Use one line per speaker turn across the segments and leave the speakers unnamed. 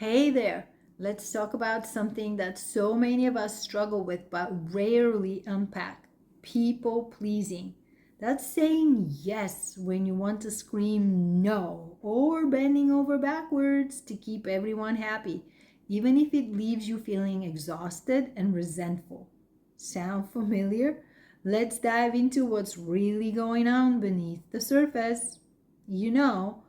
Hey there, let's talk about something that so many of us struggle with but rarely unpack: people pleasing. That's saying yes when you want to scream no, or bending over backwards to keep everyone happy, even if it leaves you feeling exhausted and resentful. Sound familiar? Let's dive into what's really going on beneath the surface. You know,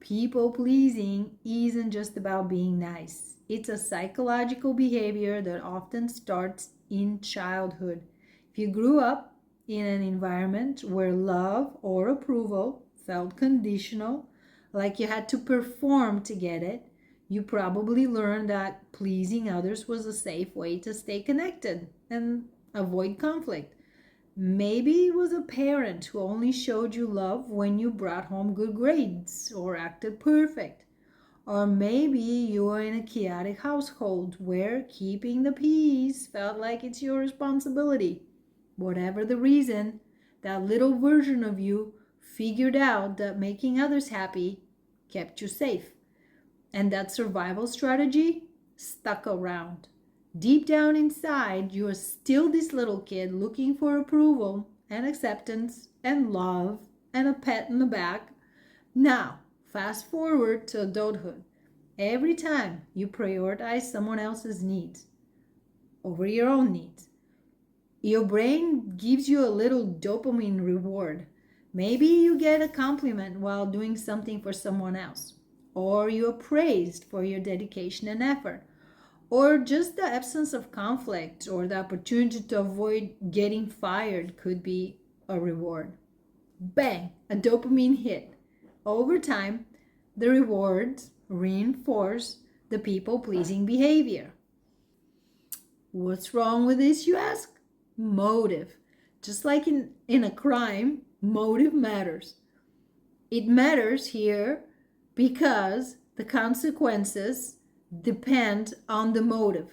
people pleasing isn't just about being nice. It's a psychological behavior that often starts in childhood. If you grew up in an environment where love or approval felt conditional, like you had to perform to get it, you probably learned that pleasing others was a safe way to stay connected and avoid conflict. Maybe it was a parent who only showed you love when you brought home good grades or acted perfect. Or maybe you were in a chaotic household where keeping the peace felt like it's your responsibility. Whatever the reason, that little version of you figured out that making others happy kept you safe. And that survival strategy stuck around. Deep down inside, you are still this little kid looking for approval and acceptance and love and a pat in the back. Now, fast forward to adulthood. Every time you prioritize someone else's needs over your own needs, your brain gives you a little dopamine reward. Maybe you get a compliment while doing something for someone else, or you are praised for your dedication and effort, or just the absence of conflict or the opportunity to avoid getting fired could be a reward. Bang, a dopamine hit. Over time, the rewards reinforce the people pleasing behavior. What's wrong with this, you ask? Motive. Just like in a crime, motive matters. It matters here because the consequences depend on the motive.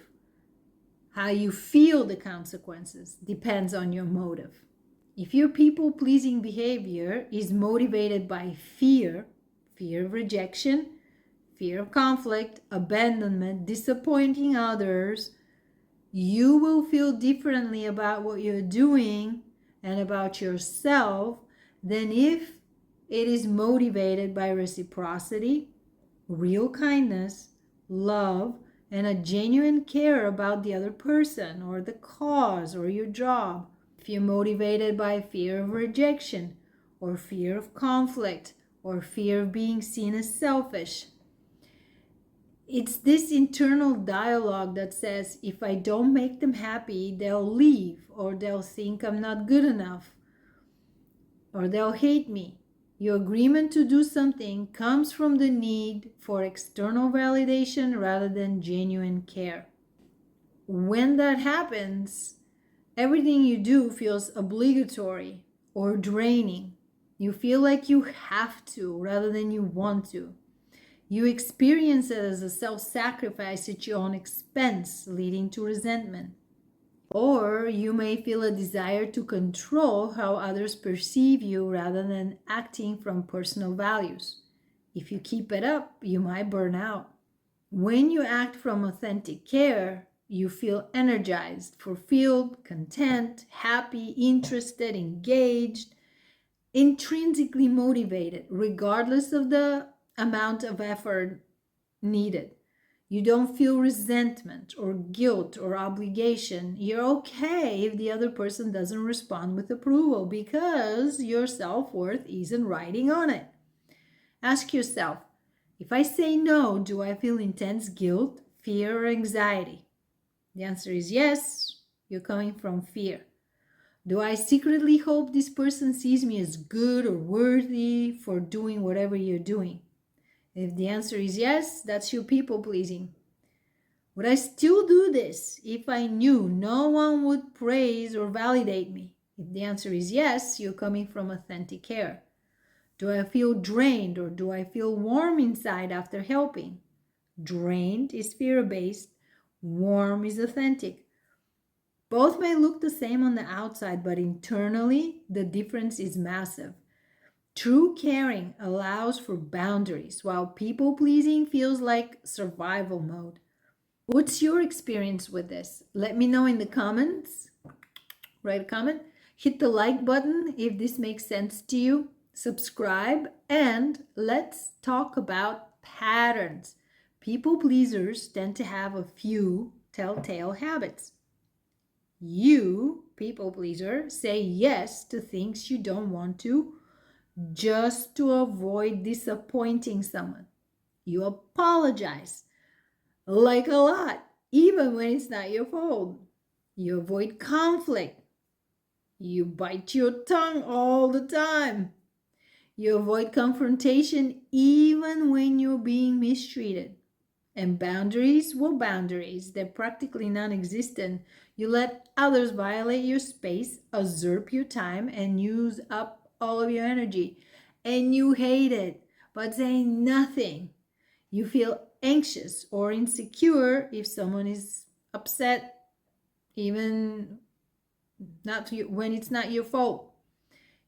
How you feel the consequences depends on your motive. If your people pleasing behavior is motivated by fear, fear of rejection, fear of conflict, abandonment, disappointing others, you will feel differently about what you're doing and about yourself than if it is motivated by reciprocity, real kindness, love, and a genuine care about the other person or the cause or your job. If you're motivated by fear of rejection or fear of conflict or fear of being seen as selfish, it's this internal dialogue that says, if I don't make them happy, they'll leave, or they'll think I'm not good enough, or they'll hate me. Your agreement to do something comes from the need for external validation rather than genuine care. When that happens, everything you do feels obligatory or draining. You feel like you have to rather than you want to. You experience it as a self-sacrifice at your own expense, leading to resentment. Or you may feel a desire to control how others perceive you rather than acting from personal values. If you keep it up, you might burn out. When you act from authentic care, you feel energized, fulfilled, content, happy, interested, engaged, intrinsically motivated, regardless of the amount of effort needed. You don't feel resentment or guilt or obligation. You're okay if the other person doesn't respond with approval because your self worth isn't riding on it. Ask yourself, if I say no, do I feel intense guilt, fear, or anxiety? The answer is yes, you're coming from fear. Do I secretly hope this person sees me as good or worthy for doing whatever you're doing? If the answer is yes, that's your people pleasing. Would I still do this if I knew no one would praise or validate me? If the answer is yes, you're coming from authentic care. Do I feel drained or do I feel warm inside after helping? Drained is fear-based, warm is authentic. Both may look the same on the outside, but internally, the difference is massive. True caring allows for boundaries, while people pleasing feels like survival mode. What's your experience with this? Let me know in the comments. Write a comment. Hit the like button if this makes sense to you. Subscribe, and let's talk about patterns. People pleasers tend to have a few telltale habits. You, people pleaser, say yes to things you don't want to just to avoid disappointing someone. You apologize like a lot, even when it's not your fault. You avoid conflict. You bite your tongue all the time. You avoid confrontation even when you're being mistreated. And boundaries, well, boundaries, they're practically non existent. You let others violate your space, usurp your time, and use up all of your energy. And you hate it, but say nothing. You feel anxious or insecure if someone is upset, even not when it's not your fault.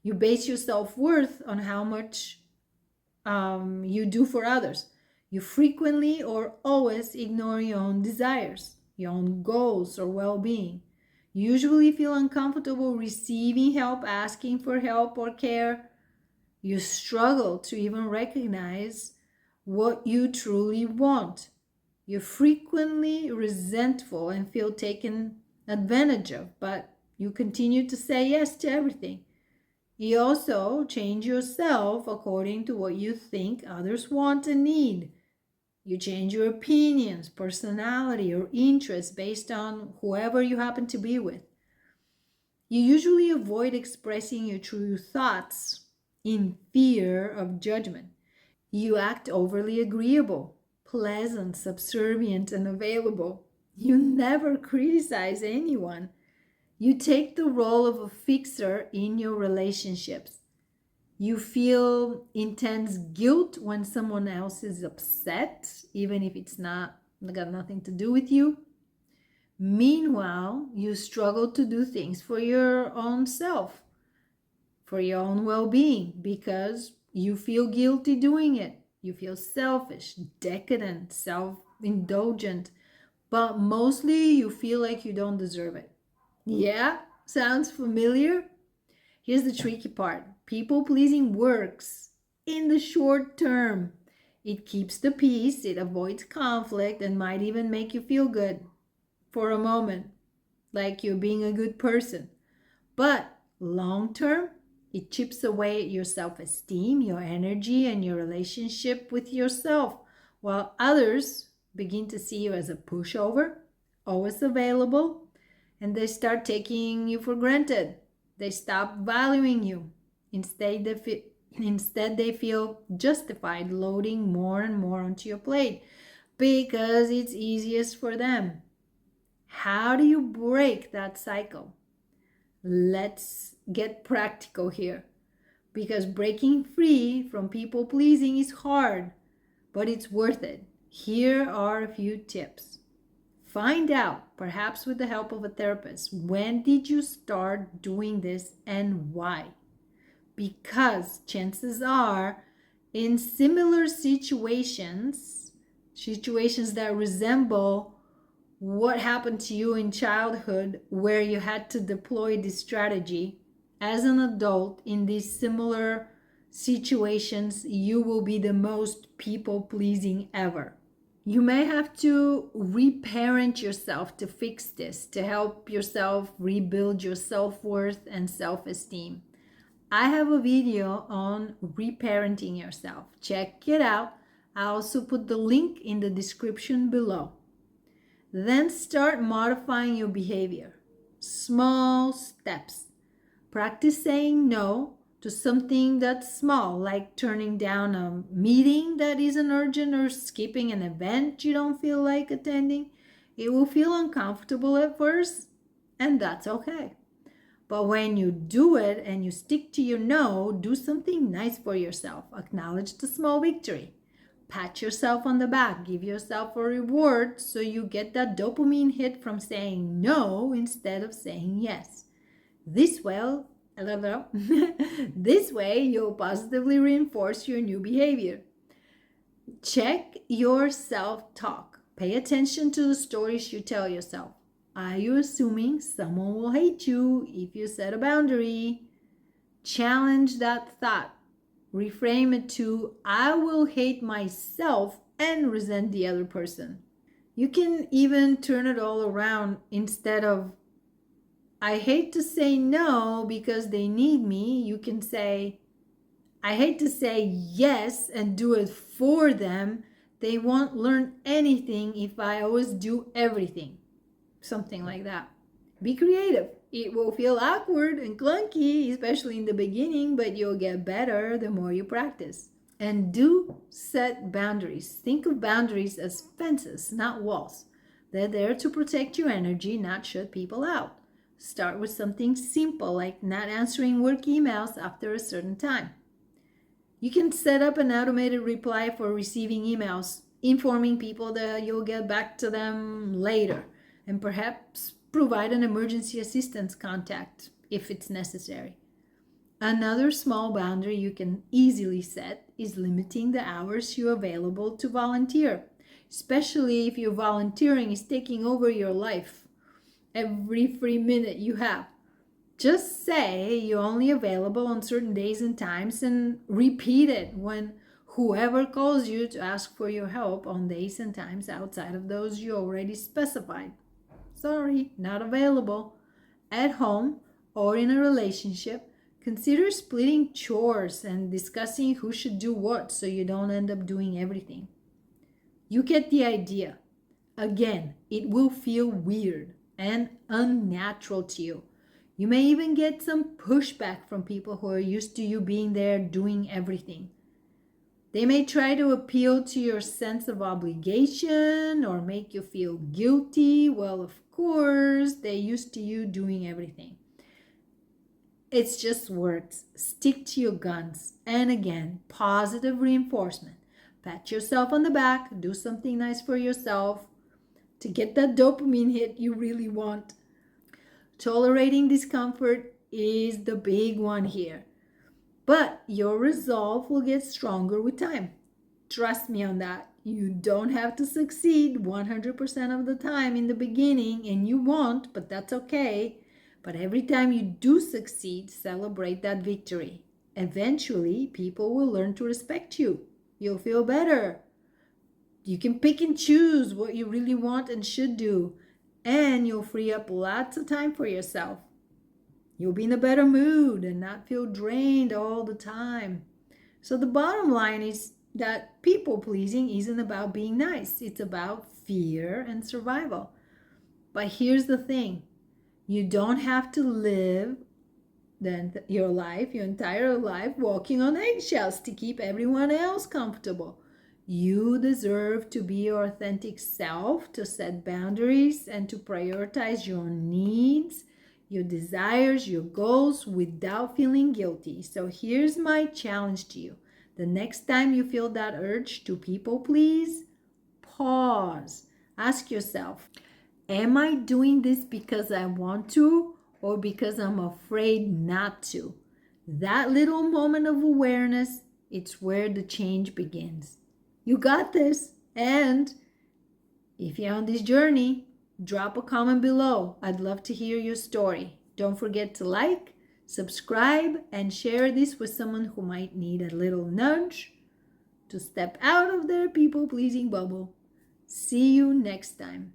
You base your self-worth on how much you do for others. You frequently or always ignore your own desires, your own goals or well-being. You usually feel uncomfortable receiving help, asking for help or care. You struggle to even recognize what you truly want. You're frequently resentful and feel taken advantage of, but you continue to say yes to everything. You also change yourself according to what you think others want and need. You change your opinions, personality, or interests based on whoever you happen to be with. You usually avoid expressing your true thoughts in fear of judgment. You act overly agreeable, pleasant, subservient, and available. You never criticize anyone. You take the role of a fixer in your relationships. You feel intense guilt when someone else is upset, even if it's not got nothing to do with you. Meanwhile, you struggle to do things for your own self, for your own well-being, because you feel guilty doing it. You feel selfish, decadent, self-indulgent, but mostly you feel like you don't deserve it. Yeah, sounds familiar? Here's the tricky part. People pleasing works in the short term. It keeps the peace, it avoids conflict, and might even make you feel good for a moment, like you're being a good person. But long term, it chips away at your self esteem, your energy, and your relationship with yourself, while others begin to see you as a pushover, always available, and they start taking you for granted. They stop valuing you. Instead, they feel justified loading more and more onto your plate because it's easiest for them. How do you break that cycle? Let's get practical here, because breaking free from people pleasing is hard, but it's worth it. Here are a few tips. Find out, perhaps with the help of a therapist, when did you start doing this and why? Because chances are, in similar situations that resemble what happened to you in childhood, where you had to deploy this strategy, as an adult in these similar situations, you will be the most people pleasing ever. You may have to reparent yourself to fix this, to help yourself rebuild your self-worth and self-esteem. I have a video on reparenting yourself. Check it out. I also put the link in the description below. Then start modifying your behavior. Small steps. Practice saying no to something that's small, like turning down a meeting that isn't urgent or skipping an event you don't feel like attending. It will feel uncomfortable at first, and that's okay. But when you do it and you stick to your no, do something nice for yourself. Acknowledge the small victory. Pat yourself on the back. Give yourself a reward so you get that dopamine hit from saying no instead of saying yes. This way, you'll positively reinforce your new behavior. Check your self-talk. Pay attention to the stories you tell yourself. Are you assuming someone will hate you if you set a boundary? Challenge that thought. Reframe it to, I will hate myself and resent the other person. You can even turn it all around. Instead of, I hate to say no because they need me, you can say, I hate to say yes and do it for them. They won't learn anything if I always do everything. Something like that. Be creative. It will feel awkward and clunky, especially in the beginning, but you'll get better the more you practice. And do set boundaries. Think of boundaries as fences, not walls. They're there to protect your energy, not shut people out. Start with something simple like not answering work emails after a certain time. You can set up an automated reply for receiving emails, informing people that you'll get back to them later, and perhaps provide an emergency assistance contact if it's necessary. Another small boundary you can easily set is limiting the hours you're available to volunteer, especially if your volunteering is taking over your life every free minute you have. Just say you're only available on certain days and times and repeat it when whoever calls you to ask for your help on days and times outside of those you already specified. Sorry, not available. At home or in a relationship, consider splitting chores and discussing who should do what so you don't end up doing everything. You get the idea. Again, it will feel weird and unnatural to you. You may even get some pushback from people who are used to you being there doing everything. They may try to appeal to your sense of obligation or make you feel guilty. Well, of course, they're used to you doing everything. It's just words. Stick to your guns. And again, positive reinforcement. Pat yourself on the back. Do something nice for yourself to get that dopamine hit you really want. Tolerating discomfort is the big one here. But your resolve will get stronger with time. Trust me on that. You don't have to succeed 100% of the time in the beginning, and you won't, but that's okay. But every time you do succeed, celebrate that victory. Eventually, people will learn to respect you. You'll feel better. You can pick and choose what you really want and should do, and you'll free up lots of time for yourself. You'll be in a better mood and not feel drained all the time. So the bottom line is that people pleasing isn't about being nice. It's about fear and survival. But here's the thing. You don't have to live your entire life, walking on eggshells to keep everyone else comfortable. You deserve to be your authentic self, to set boundaries, and to prioritize your needs, your desires, your goals without feeling guilty. So here's my challenge to you. The next time you feel that urge to people please, pause. Ask yourself, am I doing this because I want to or because I'm afraid not to? That little moment of awareness, it's where the change begins. You got this. And if you're on this journey, drop a comment below. I'd love to hear your story. Don't forget to like, subscribe, and share this with someone who might need a little nudge to step out of their people-pleasing bubble. See you next time.